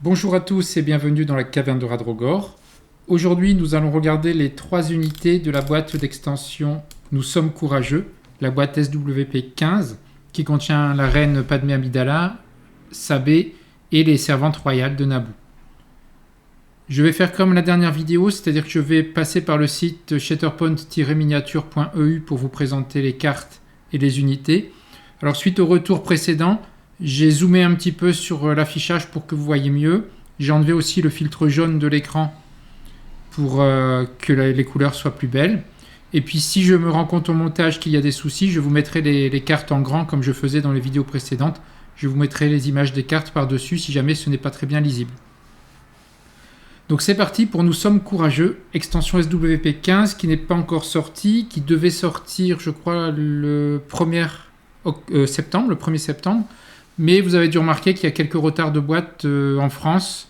Bonjour à tous et bienvenue dans la caverne de Radrogor. Aujourd'hui, nous allons regarder les 3 unités de la boîte d'extension Nous sommes courageux, la boîte SWP15, qui contient la reine Padmé Amidala, Sabé et les servantes royales de Naboo. Je vais faire comme la dernière vidéo, c'est-à-dire que je vais passer par le site shatterpoint-miniature.eu pour vous présenter les cartes et les unités. Alors suite au retour précédent, j'ai zoomé un petit peu sur l'affichage pour que vous voyez mieux. J'ai enlevé aussi le filtre jaune de l'écran pour que les couleurs soient plus belles. Et puis si je me rends compte au montage qu'il y a des soucis, je vous mettrai les cartes en grand comme je faisais dans les vidéos précédentes. Je vous mettrai les images des cartes par-dessus si jamais ce n'est pas très bien lisible. Donc c'est parti pour Nous sommes courageux, extension SWP15 qui n'est pas encore sortie, qui devait sortir je crois le 1er septembre. Mais vous avez dû remarquer qu'il y a quelques retards de boîtes en France.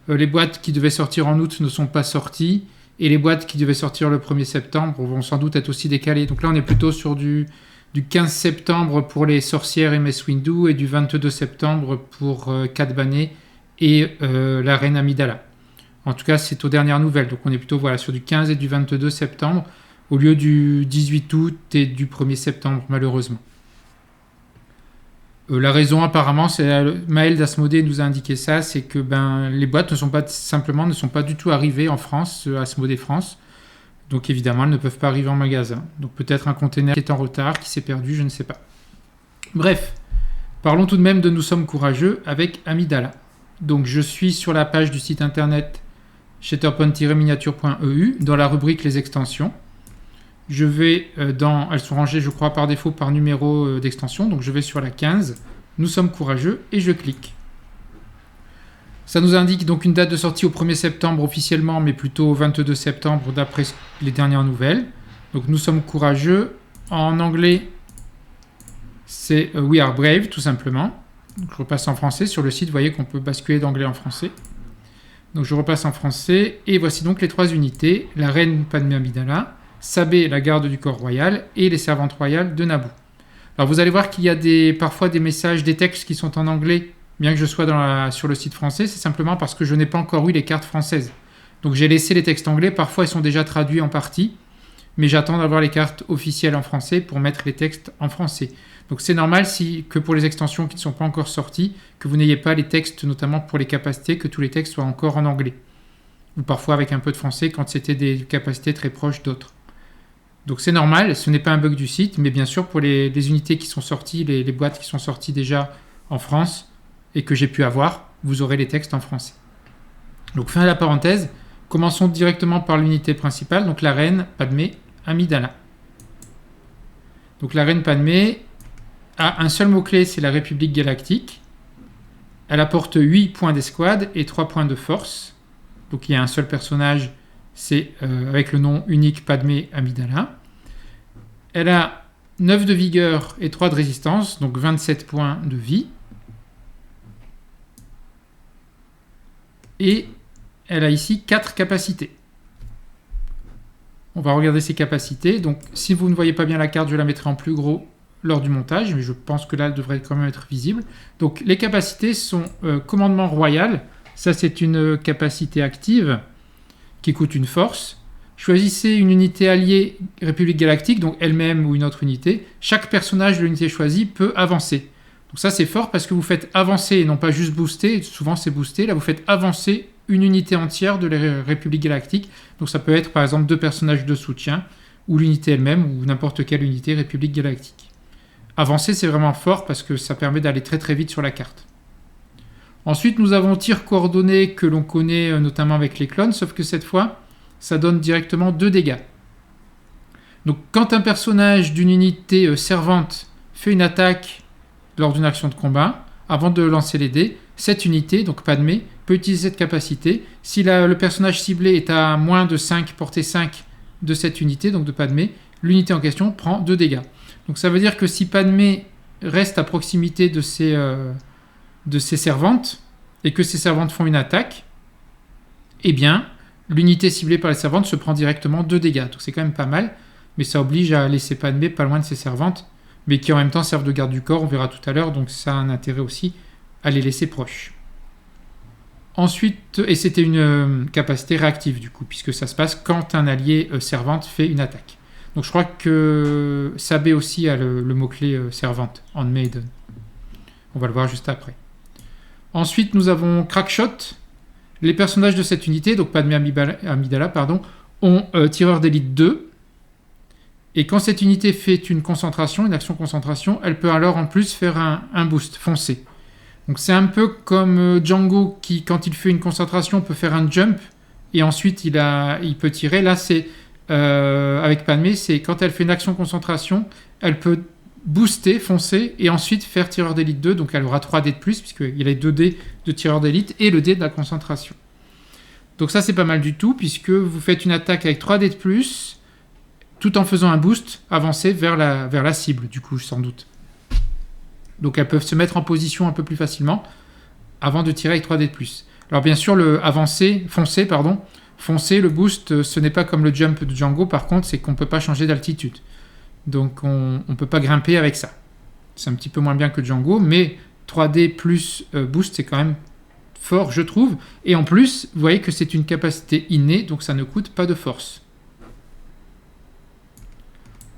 Les boîtes qui devaient sortir en août ne sont pas sorties. Et les boîtes qui devaient sortir le 1er septembre vont sans doute être aussi décalées. Donc là on est plutôt sur du 15 septembre pour les sorcières et Mace Windu et du 22 septembre pour Cad Bane et la reine Amidala. En tout cas c'est aux dernières nouvelles. Donc on est plutôt sur du 15 et du 22 septembre au lieu du 18 août et du 1er septembre malheureusement. La raison apparemment, c'est Maël d'Asmodée nous a indiqué ça, c'est que les boîtes ne sont pas du tout arrivées en France, Asmodée France. Donc évidemment, elles ne peuvent pas arriver en magasin. Donc peut-être un container qui est en retard, qui s'est perdu, je ne sais pas. Bref, parlons tout de même de Nous sommes courageux avec Amidala. Donc je suis sur la page du site internet shatterpoint-miniature.eu dans la rubrique les extensions. Je vais elles sont rangées je crois par défaut par numéro d'extension, donc je vais sur la 15, Nous sommes courageux et je clique. Ça nous indique donc une date de sortie au 1er septembre officiellement, mais plutôt au 22 septembre d'après les dernières nouvelles. Donc Nous sommes courageux, en anglais c'est We are brave tout simplement. Donc, je repasse en français, sur le site vous voyez qu'on peut basculer d'anglais en français. Donc je repasse en français et voici donc les 3 unités, la reine Padmé Amidala, Sabé, la garde du corps royal, et les servantes royales de Naboo. Alors vous allez voir qu'il y a parfois des messages, des textes qui sont en anglais, bien que je sois sur le site français, c'est simplement parce que je n'ai pas encore eu les cartes françaises. Donc j'ai laissé les textes anglais, parfois ils sont déjà traduits en partie, mais j'attends d'avoir les cartes officielles en français pour mettre les textes en français. Donc c'est normal que pour les extensions qui ne sont pas encore sorties, que vous n'ayez pas les textes, notamment pour les capacités, que tous les textes soient encore en anglais. Ou parfois avec un peu de français quand c'était des capacités très proches d'autres. Donc c'est normal, ce n'est pas un bug du site, mais bien sûr pour les unités qui sont sorties, les boîtes qui sont sorties déjà en France et que j'ai pu avoir, vous aurez les textes en français. Donc fin de la parenthèse, commençons directement par l'unité principale, donc la reine Padmé Amidala. Donc la reine Padmé a un seul mot-clé, c'est la République Galactique. Elle apporte 8 points d'escouade et 3 points de force. Donc il y a un seul personnage, c'est avec le nom unique Padmé Amidala. Elle a 9 de vigueur et 3 de résistance, donc 27 points de vie. Et elle a ici 4 capacités. On va regarder ses capacités. Donc si vous ne voyez pas bien la carte, je la mettrai en plus gros lors du montage, mais je pense que là, elle devrait quand même être visible. Donc les capacités sont commandement royal. Ça, c'est une capacité active qui coûte une force. Choisissez une unité alliée République Galactique, donc elle-même ou une autre unité. Chaque personnage de l'unité choisie peut avancer. Donc ça c'est fort parce que vous faites avancer et non pas juste booster. Souvent c'est booster. Là vous faites avancer une unité entière de la République Galactique. Donc ça peut être par exemple 2 personnages de soutien ou l'unité elle-même ou n'importe quelle unité République Galactique. Avancer c'est vraiment fort parce que ça permet d'aller très très vite sur la carte. Ensuite nous avons tir coordonné que l'on connaît notamment avec les clones, sauf que cette fois ça donne directement 2 dégâts. Donc quand un personnage d'une unité servante fait une attaque lors d'une action de combat, avant de lancer les dés, cette unité, donc Padmé, peut utiliser cette capacité. Si le personnage ciblé est à moins de 5, portée 5 de cette unité, donc de Padmé, l'unité en question prend 2 dégâts. Donc ça veut dire que si Padmé reste à proximité de ses servantes, et que ces servantes font une attaque, eh bien, l'unité ciblée par les servantes se prend directement 2 dégâts. Donc c'est quand même pas mal, mais ça oblige à laisser Padmé pas loin de ses servantes, mais qui en même temps servent de garde du corps, on verra tout à l'heure, donc ça a un intérêt aussi à les laisser proches. Ensuite, et c'était une capacité réactive du coup, puisque ça se passe quand un allié servante fait une attaque. Donc je crois que Sabé aussi a le mot-clé servante, Handmaiden. On va le voir juste après. Ensuite, nous avons Crackshot. Les personnages de cette unité, donc Padmé Amidala, ont tireur d'élite 2. Et quand cette unité fait une action concentration, elle peut alors en plus faire un boost, foncer. Donc c'est un peu comme Django qui, quand il fait une concentration, peut faire un jump et ensuite il peut tirer. Là, c'est avec Padmé, c'est quand elle fait une action concentration, elle peut booster, foncer et ensuite faire tireur d'élite 2. Donc elle aura 3 dés de plus puisqu'il a 2 dés de tireur d'élite et le dé de la concentration. Donc ça, c'est pas mal du tout puisque vous faites une attaque avec 3 dés de plus tout en faisant un boost avancé vers la cible, du coup, sans doute. Donc elles peuvent se mettre en position un peu plus facilement avant de tirer avec 3 dés de plus. Alors bien sûr, le foncer, le boost, ce n'est pas comme le jump de Django, par contre, c'est qu'on ne peut pas changer d'altitude. Donc on ne peut pas grimper avec ça. C'est un petit peu moins bien que Django, mais 3D plus boost, c'est quand même fort, je trouve. Et en plus, vous voyez que c'est une capacité innée, donc ça ne coûte pas de force.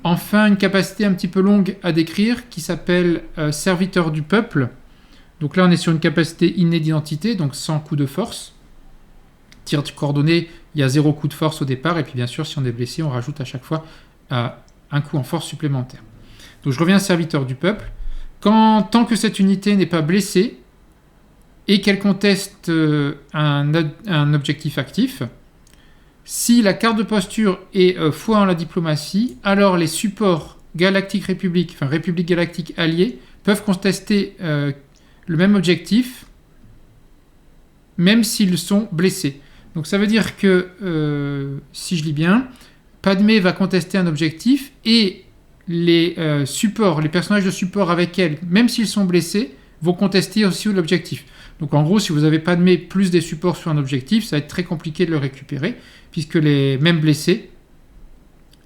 Enfin, une capacité un petit peu longue à décrire qui s'appelle Serviteur du peuple. Donc là, on est sur une capacité innée d'identité, donc sans coup de force. Tir coordonné, il y a 0 coup de force au départ, et puis bien sûr, si on est blessé, on rajoute à chaque fois un coup en force supplémentaire. Donc je reviens à Serviteur du peuple. Tant que cette unité n'est pas blessée et qu'elle conteste un objectif actif, si la carte de posture est foi en la diplomatie, alors les supports Galactique République, enfin République Galactique alliés, peuvent contester le même objectif, même s'ils sont blessés. Donc ça veut dire que, si je lis bien, Padmé va contester un objectif et les supports, les personnages de support avec elle, même s'ils sont blessés, vont contester aussi l'objectif. Donc en gros, si vous avez Padmé plus des supports sur un objectif, ça va être très compliqué de le récupérer, puisque même blessés,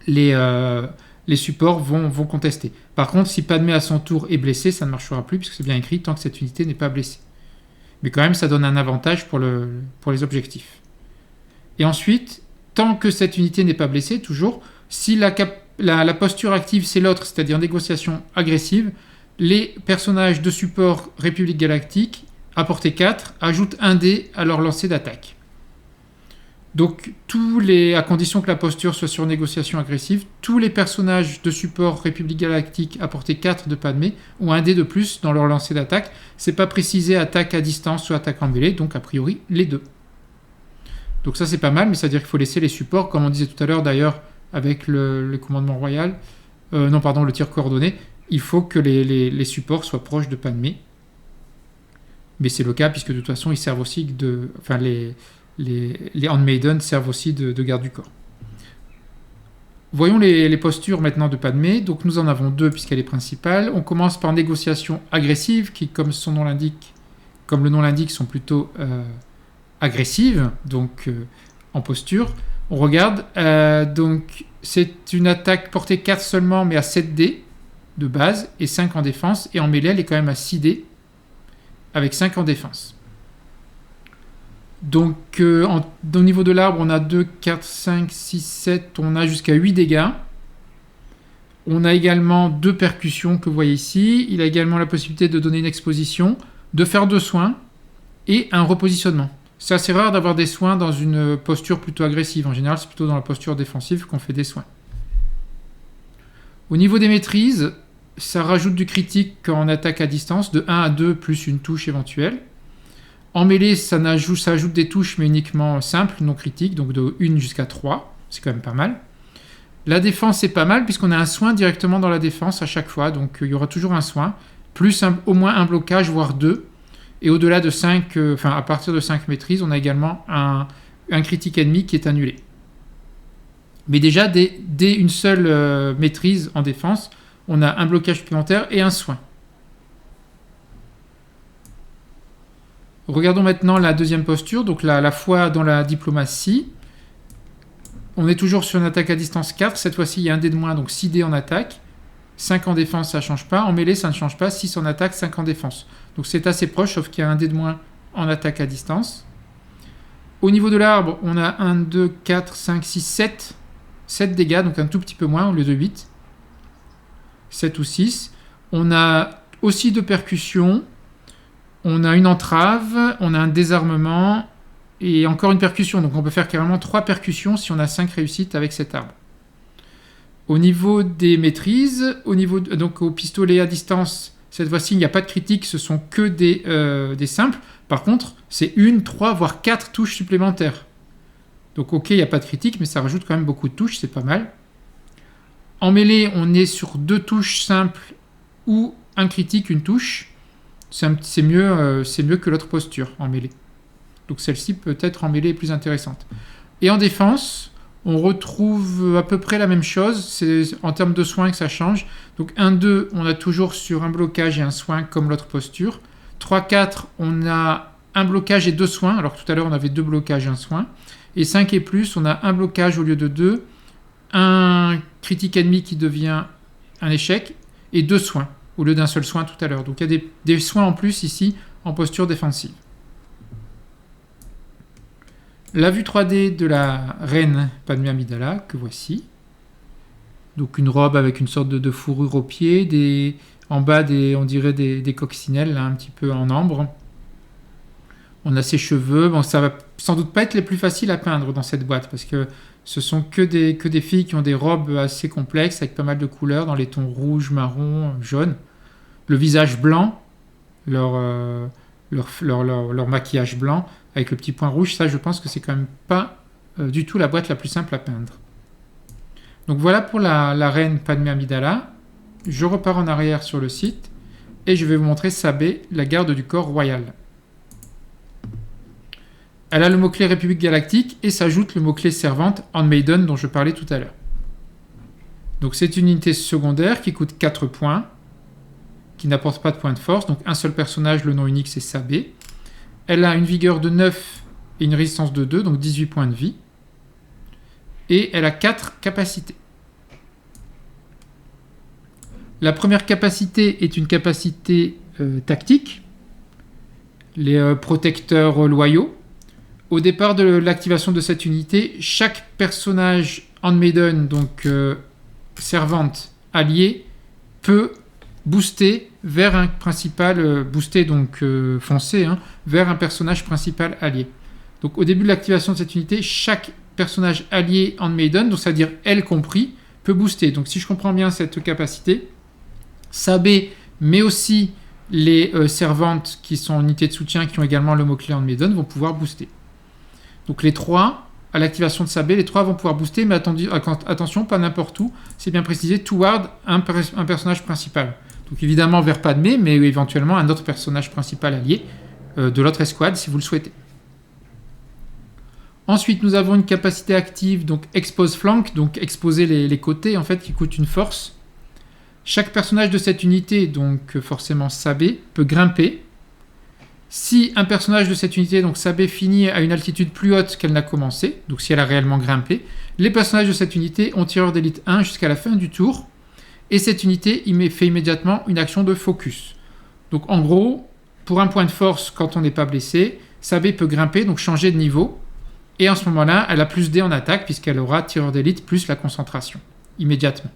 les supports vont contester. Par contre, si Padmé à son tour est blessé, ça ne marchera plus, puisque c'est bien écrit, tant que cette unité n'est pas blessée. Mais quand même, ça donne un avantage pour les objectifs. Et ensuite, tant que cette unité n'est pas blessée, toujours, si la posture active c'est l'autre, c'est-à-dire négociation agressive, les personnages de support République Galactique, à portée 4, ajoutent un dé à leur lancer d'attaque. Donc, à condition que la posture soit sur négociation agressive, tous les personnages de support République Galactique à portée 4 de Padmé ont un dé de plus dans leur lancer d'attaque. C'est pas précisé attaque à distance ou attaque en mêlée, donc a priori les deux. Donc ça c'est pas mal, mais ça veut dire qu'il faut laisser les supports, comme on disait tout à l'heure d'ailleurs avec le commandement royal, le tir coordonné, il faut que les supports soient proches de Padmé. Mais c'est le cas puisque de toute façon ils servent aussi les Handmaiden servent aussi de garde du corps. Voyons les postures maintenant de Padmé. Donc nous en avons 2 puisqu'elle est principale. On commence par négociation agressive qui, comme le nom l'indique, sont plutôt agressives, donc en posture. On regarde, donc c'est une attaque portée 4 seulement, mais à 7 dés de base et 5 en défense. Et en mêlée, elle est quand même à 6 dés avec 5 en défense. Donc au niveau de l'arbre, on a 2, 4, 5, 6, 7, on a jusqu'à 8 dégâts. On a également 2 percussions que vous voyez ici. Il a également la possibilité de donner une exposition, de faire 2 soins et un repositionnement. C'est assez rare d'avoir des soins dans une posture plutôt agressive. En général, c'est plutôt dans la posture défensive qu'on fait des soins. Au niveau des maîtrises, ça rajoute du critique en attaque à distance, de 1 à 2 plus une touche éventuelle. En mêlée, ça ajoute des touches, mais uniquement simples, non critiques, donc de 1 jusqu'à 3. C'est quand même pas mal. La défense, c'est pas mal, puisqu'on a un soin directement dans la défense à chaque fois. Donc il y aura toujours un soin, plus au moins un blocage, voire 2. Et au-delà de 5, à partir de 5 maîtrises, on a également un critique ennemi qui est annulé. Mais déjà, dès une seule maîtrise en défense, on a un blocage supplémentaire et un soin. Regardons maintenant la deuxième posture, donc la foi dans la diplomatie. On est toujours sur une attaque à distance 4, cette fois-ci il y a un dé de moins, donc 6 dés en attaque. 5 en défense, ça ne change pas. En mêlée, ça ne change pas. 6 en attaque, 5 en défense. Donc c'est assez proche, sauf qu'il y a un dé de moins en attaque à distance. Au niveau de l'arbre, on a 1, 2, 4, 5, 6, 7. 7 dégâts, donc un tout petit peu moins au lieu de 8. 7 ou 6. On a aussi 2 percussions. On a une entrave, on a un désarmement et encore une percussion. Donc on peut faire carrément 3 percussions si on a 5 réussites avec cet arbre. Au niveau des maîtrises, donc au pistolet à distance, cette fois-ci il n'y a pas de critique, ce sont que des simples. Par contre, c'est 1, 3, voire 4 touches supplémentaires. Donc ok, il n'y a pas de critique, mais ça rajoute quand même beaucoup de touches, c'est pas mal. En mêlée, on est sur 2 touches simples ou un critique, une touche. C'est mieux que l'autre posture en mêlée. Donc celle-ci peut être en mêlée plus intéressante. Et en défense, on retrouve à peu près la même chose. C'est en termes de soins que ça change. Donc 1, 2, on a toujours sur un blocage et un soin comme l'autre posture. 3, 4, on a un blocage et 2 soins. Alors tout à l'heure, on avait 2 blocages et un soin. Et 5 et plus, on a un blocage au lieu de 2, un critique ennemi qui devient un échec et 2 soins au lieu d'un seul soin tout à l'heure. Donc il y a des soins en plus ici en posture défensive. La vue 3D de la reine Padmé Amidala, que voici. Donc une robe avec une sorte de fourrure aux pieds, en bas on dirait des coccinelles, là, un petit peu en ambre. On a ses cheveux. Bon, ça va sans doute pas être les plus faciles à peindre dans cette boîte, parce que ce sont que des filles qui ont des robes assez complexes, avec pas mal de couleurs, dans les tons rouge, marron, jaune. Le visage blanc, leur maquillage blanc, avec le petit point rouge, ça je pense que c'est quand même pas du tout la boîte la plus simple à peindre. Donc voilà pour la reine Padmé Amidala. Je repars en arrière sur le site, et je vais vous montrer Sabé, la garde du corps royal. Elle a le mot-clé République Galactique et s'ajoute le mot-clé Servante Handmaiden dont je parlais tout à l'heure. Donc c'est une unité secondaire qui coûte 4 points, qui n'apporte pas de points de force. Donc un seul personnage, le nom unique c'est Sabé. Elle a une vigueur de 9 et une résistance de 2, donc 18 points de vie. Et elle a 4 capacités. La première capacité est une capacité tactique. Les protecteurs loyaux. Au départ de l'activation de cette unité, chaque personnage Handmaiden, donc servante alliée, peut booster vers un principal, foncer, vers un personnage principal allié. Donc au début de l'activation de cette unité, chaque personnage allié Handmaiden, donc c'est-à-dire elle compris, peut booster. Donc si je comprends bien cette capacité, Sabé, mais aussi les servantes qui sont unités de soutien, qui ont également le mot-clé Handmaiden, vont pouvoir booster. Donc les 3, à l'activation de Sabé, les 3 vont pouvoir booster, mais attention, pas n'importe où, c'est bien précisé, toward un personnage principal. Donc évidemment vers Padmé, mais éventuellement un autre personnage principal allié de l'autre escouade si vous le souhaitez. Ensuite, nous avons une capacité active, donc expose flank, donc exposer les côtés, en fait, qui coûte une force. Chaque personnage de cette unité, donc forcément Sabé, peut grimper. Si un personnage de cette unité, donc Sabé, finit à une altitude plus haute qu'elle n'a commencé, donc si elle a réellement grimpé, les personnages de cette unité ont tireur d'élite 1 jusqu'à la fin du tour, et cette unité fait immédiatement une action de focus. Donc en gros, pour un point de force, quand on n'est pas blessé, Sabé peut grimper, donc changer de niveau, et en ce moment-là, elle a plus D en attaque, puisqu'elle aura tireur d'élite plus la concentration, immédiatement.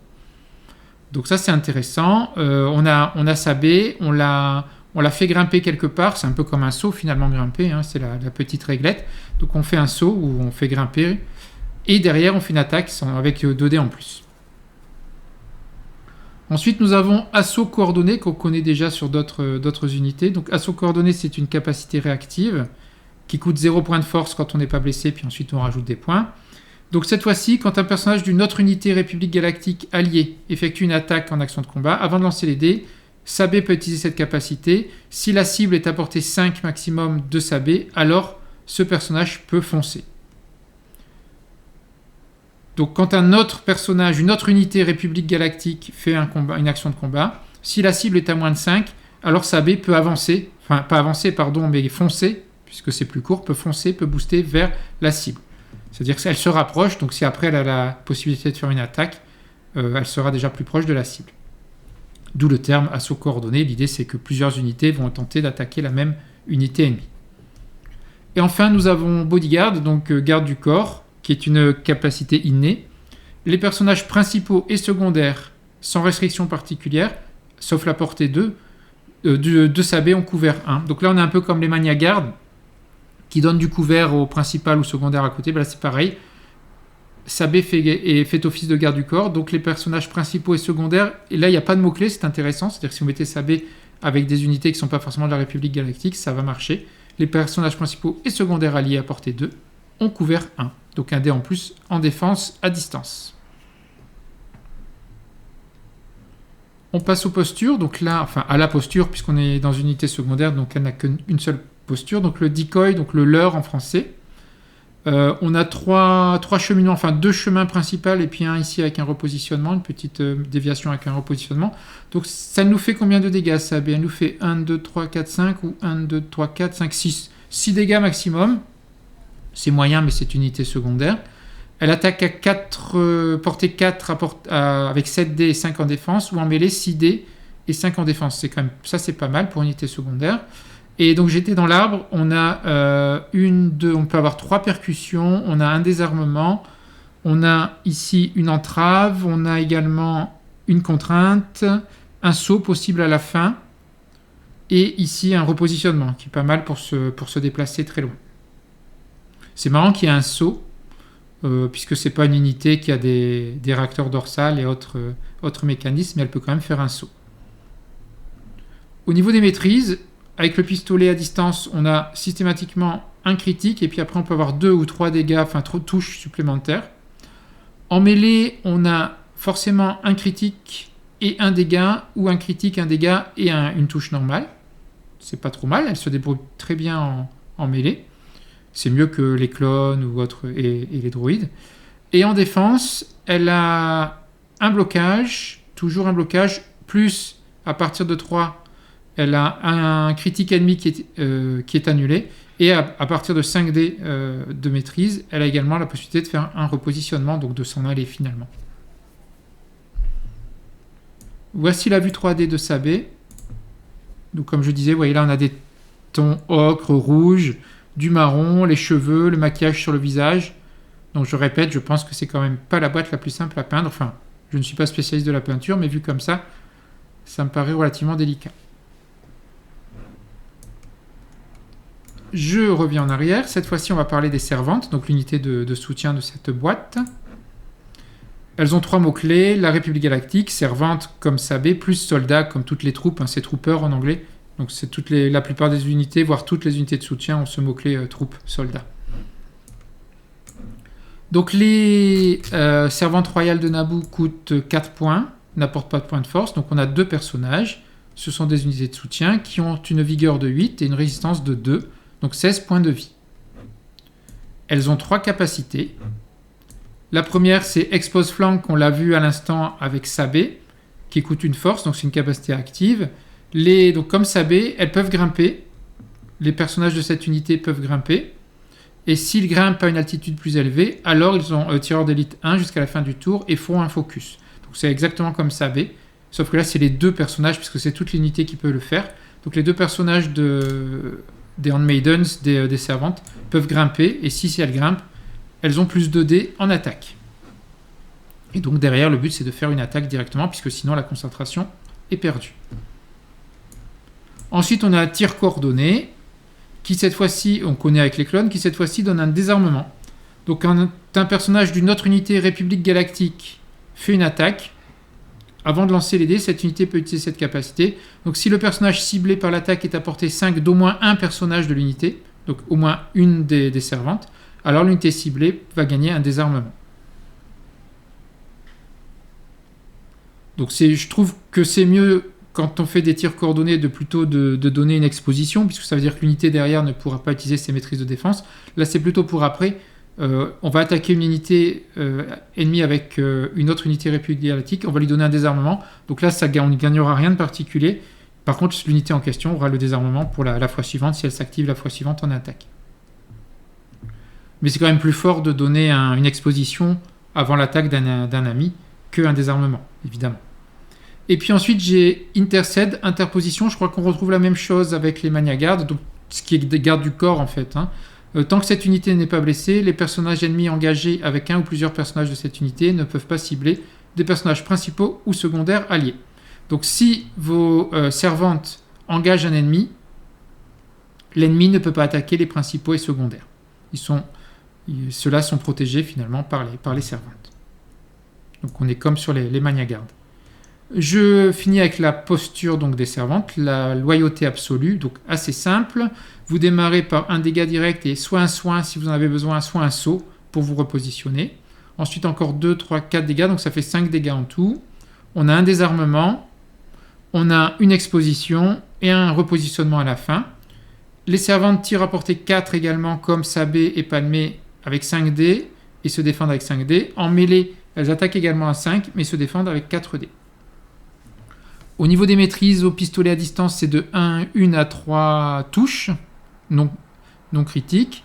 Donc ça c'est intéressant, on a Sabé, on l'a fait grimper quelque part, c'est un peu comme un saut finalement grimper, c'est la petite réglette. Donc on fait un saut où on fait grimper, et derrière on fait une attaque avec 2 dés en plus. Ensuite nous avons assaut coordonné qu'on connaît déjà sur d'autres unités. Donc assaut coordonné c'est une capacité réactive qui coûte 0 points de force quand on n'est pas blessé, puis ensuite on rajoute des points. Donc cette fois-ci, quand un personnage d'une autre unité République Galactique alliée effectue une attaque en action de combat, avant de lancer les dés, Sabé peut utiliser cette capacité. Si la cible est à portée 5 maximum de Sabé, alors ce personnage peut foncer. Donc quand un autre personnage, une autre unité République Galactique fait une action de combat, si la cible est à moins de 5, alors Sabé peut avancer, enfin pas avancer pardon, mais foncer, puisque c'est plus court, peut foncer, peut booster vers la cible. C'est-à-dire qu'elle se rapproche, donc si après elle a la possibilité de faire une attaque, elle sera déjà plus proche de la cible. D'où le terme assaut coordonné. L'idée c'est que plusieurs unités vont tenter d'attaquer la même unité ennemie. Et enfin, nous avons Bodyguard, donc garde du corps, qui est une capacité innée. Les personnages principaux et secondaires, sans restriction particulière, sauf la portée 2, de Sabé ont couvert 1. Donc là, on est un peu comme les Mania Guard, qui donnent du couvert au principal ou secondaire à côté. Ben là, c'est pareil. Sabé fait office de garde du corps, donc les personnages principaux et secondaires, et là, il n'y a pas de mots-clés, c'est intéressant. C'est-à-dire que si vous mettez Sabé avec des unités qui ne sont pas forcément de la République Galactique, ça va marcher. Les personnages principaux et secondaires alliés à portée 2 ont couvert 1. Donc un dé en plus en défense à distance. On passe aux postures. Donc là, enfin à la posture, puisqu'on est dans une unité secondaire, donc elle n'a qu'une seule posture. Donc le decoy, donc le leurre en français. On a trois cheminements, enfin 2 chemins principaux et puis un ici avec un repositionnement, une petite déviation avec un repositionnement. Donc ça nous fait combien de dégâts ça? Elle nous fait 1, 2, 3, 4, 5 ou 1, 2, 3, 4, 5, 6. 6 dégâts maximum. C'est moyen, mais c'est une unité secondaire. Elle attaque à 4, portée 4 avec 7 dés et 5 en défense, ou en mêlée 6 dés et 5 en défense. C'est quand même, ça, c'est pas mal pour une unité secondaire. Et donc j'étais dans l'arbre, on a on peut avoir 3 percussions, on a un désarmement, on a ici une entrave, on a également une contrainte, un saut possible à la fin, et ici un repositionnement, qui est pas mal pour se déplacer très loin. C'est marrant qu'il y ait un saut, puisque c'est pas une unité qui a des réacteurs dorsales et autres mécanismes, mais elle peut quand même faire un saut. Au niveau des maîtrises, avec le pistolet à distance, on a systématiquement un critique, et puis après on peut avoir 2 ou 3 dégâts, enfin 3 touches supplémentaires. En mêlée, on a forcément un critique et un dégât, ou un critique, un dégât et une touche normale. C'est pas trop mal, elle se débrouille très bien en mêlée. C'est mieux que les clones ou autres et les droïdes. Et en défense, elle a un blocage, toujours un blocage, plus à partir de 3, elle a un critique ennemi qui est annulé. Et à partir de 5 dés de maîtrise, elle a également la possibilité de faire un repositionnement, donc de s'en aller finalement. Voici la vue 3D de Sabé. Donc comme je disais, vous voyez là on a des tons ocre, rouge, du marron, les cheveux, le maquillage sur le visage. Donc je répète, je pense que c'est quand même pas la boîte la plus simple à peindre. Enfin, je ne suis pas spécialiste de la peinture, mais vu comme ça, ça me paraît relativement délicat. Je reviens en arrière. Cette fois-ci, on va parler des servantes, donc l'unité de soutien de cette boîte. Elles ont 3 mots-clés. La République Galactique, servante comme Sabé, plus soldat comme toutes les troupes, c'est troopers en anglais. Donc c'est la plupart des unités, voire toutes les unités de soutien ont ce mot-clé troupes, soldats. Donc les servantes royales de Naboo coûtent 4 points, n'apportent pas de points de force. Donc on a 2 personnages. Ce sont des unités de soutien qui ont une vigueur de 8 et une résistance de 2. Donc 16 points de vie. Elles ont 3 capacités. La première, c'est Expose Flank, on l'a vu à l'instant avec Sabé, qui coûte une force, donc c'est une capacité active. Donc comme Sabé, elles peuvent grimper. Les personnages de cette unité peuvent grimper. Et s'ils grimpent à une altitude plus élevée, alors ils ont tireur d'élite 1 jusqu'à la fin du tour et font un focus. Donc c'est exactement comme Sabé, sauf que là c'est les 2 personnages, puisque c'est toute l'unité qui peut le faire. Donc les 2 personnages des Handmaidens, des servantes, peuvent grimper, et si elles grimpent, elles ont plus 2 dés en attaque. Et donc derrière, le but c'est de faire une attaque directement, puisque sinon la concentration est perdue. Ensuite, on a un tir coordonné, qui cette fois-ci, on connaît avec les clones, qui cette fois-ci donne un désarmement. Donc quand un personnage d'une autre unité République Galactique fait une attaque, avant de lancer les dés, cette unité peut utiliser cette capacité. Donc si le personnage ciblé par l'attaque est à portée 5 d'au moins un personnage de l'unité, donc au moins une des servantes, alors l'unité ciblée va gagner un désarmement. Donc je trouve que c'est mieux quand on fait des tirs coordonnés de donner une exposition, puisque ça veut dire que l'unité derrière ne pourra pas utiliser ses maîtrises de défense. Là c'est plutôt pour après. On va attaquer une unité ennemie avec une autre unité République Galactique, on va lui donner un désarmement. Donc là, on ne gagnera rien de particulier. Par contre, l'unité en question aura le désarmement pour la fois suivante, si elle s'active la fois suivante en attaque. Mais c'est quand même plus fort de donner une exposition avant l'attaque d'un ami qu'un désarmement, évidemment. Et puis ensuite, j'ai Intercede, interposition. Je crois qu'on retrouve la même chose avec les Mania Guard, donc ce qui est garde du corps en fait. Tant que cette unité n'est pas blessée, les personnages ennemis engagés avec un ou plusieurs personnages de cette unité ne peuvent pas cibler des personnages principaux ou secondaires alliés. Donc si vos servantes engagent un ennemi, l'ennemi ne peut pas attaquer les principaux et secondaires. Ceux-là sont protégés finalement par les servantes. Donc on est comme sur les magnagardes. Je finis avec la posture donc des servantes, la loyauté absolue, donc assez simple. Vous démarrez par un dégât direct et soit un soin si vous en avez besoin, soit un saut pour vous repositionner. Ensuite encore 2, 3, 4 dégâts, donc ça fait 5 dégâts en tout. On a un désarmement, on a une exposition et un repositionnement à la fin. Les servantes tirent à portée 4 également comme Sabé et Palmé avec 5 dés et se défendent avec 5 dés. En mêlée, elles attaquent également à 5 mais se défendent avec 4 dés. Au niveau des maîtrises, au pistolet à distance, c'est de 1 à 3 touches, non critiques.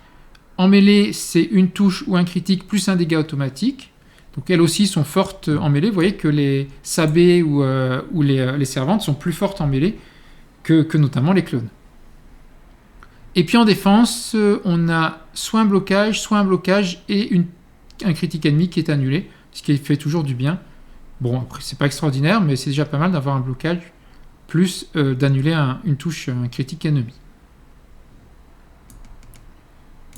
En mêlée, c'est une touche ou un critique plus un dégât automatique. Donc elles aussi sont fortes en mêlée. Vous voyez que les sabés ou les servantes sont plus fortes en mêlée que notamment les clones. Et puis en défense, on a soit un blocage et un critique ennemi qui est annulé, ce qui fait toujours du bien. Bon, après, c'est pas extraordinaire, mais c'est déjà pas mal d'avoir un blocage, plus d'annuler une touche, un critique ennemi.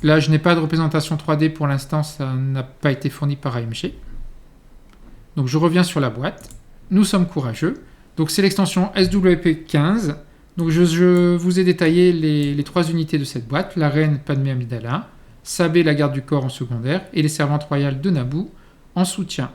Là, je n'ai pas de représentation 3D pour l'instant, ça n'a pas été fourni par AMG. Donc, je reviens sur la boîte. Nous sommes courageux. Donc, c'est l'extension SWP15. Donc, je vous ai détaillé les 3 unités de cette boîte. La reine Padmé Amidala, Sabé, la garde du corps en secondaire, et les servantes royales de Naboo en soutien.